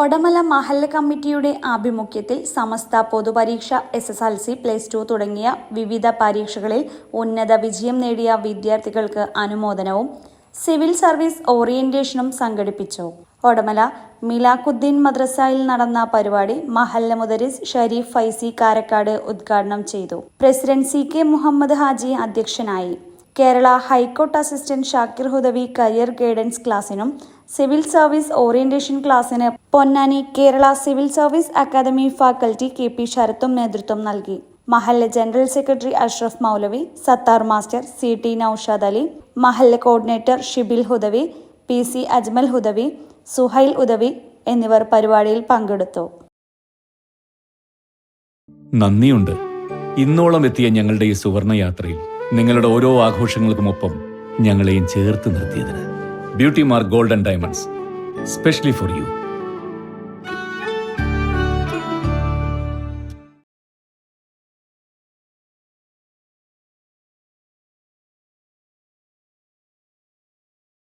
ഒടമല മഹല്ല് കമ്മിറ്റിയുടെ ആഭിമുഖ്യത്തിൽ സമസ്ത പൊതുപരീക്ഷ SSLC +2 തുടങ്ങിയ വിവിധ പരീക്ഷകളിൽ ഉന്നത വിജയം നേടിയ വിദ്യാർത്ഥികൾക്ക് അനുമോദനവും സിവിൽ സർവീസ് ഓറിയന്റേഷനും സംഘടിപ്പിച്ചു. ഒടമല മിലാക്കുദ്ദീൻ മദ്രസയിൽ നടന്ന പരിപാടി മഹല്ല് മുദരിസ് ഷരീഫ് ഫൈസി കാരക്കാട് ഉദ്ഘാടനം ചെയ്തു. പ്രസിഡന്റ് CK മുഹമ്മദ് ഹാജി അധ്യക്ഷനായി. Kerala high court assistant Shakir Hudawi career guidance ക്ലാസിനും സിവിൽ സർവീസ് ഓറിയന്റേഷൻ ക്ലാസിന് Ponnani Kerala civil service academy faculty KP ശരത്തും നേതൃത്വം നൽകി. മഹല്ല് general secretary Ashraf Moulavi, Sathar master, CT Noushad Ali, മഹല്ല് കോർഡിനേറ്റർ ഷിബിൽ ഹുദവി, PC അജ്മൽ ഹുദവി, സുഹൈൽ ഹുദവി എന്നിവർ പരിപാടിയിൽ പങ്കെടുത്തു. നന്ദിയുണ്ട്. ഇന്നോളം എത്തിയ ഞങ്ങളുടെ ഈ സുവർണ യാത്രയിൽ നിങ്ങളുടെ ഓരോ ആഘോഷങ്ങൾക്കുമൊപ്പം ഞങ്ങളെയും ചേർത്ത് നിർത്തിയതിന്. Beauty mark gold and diamonds, specially for U.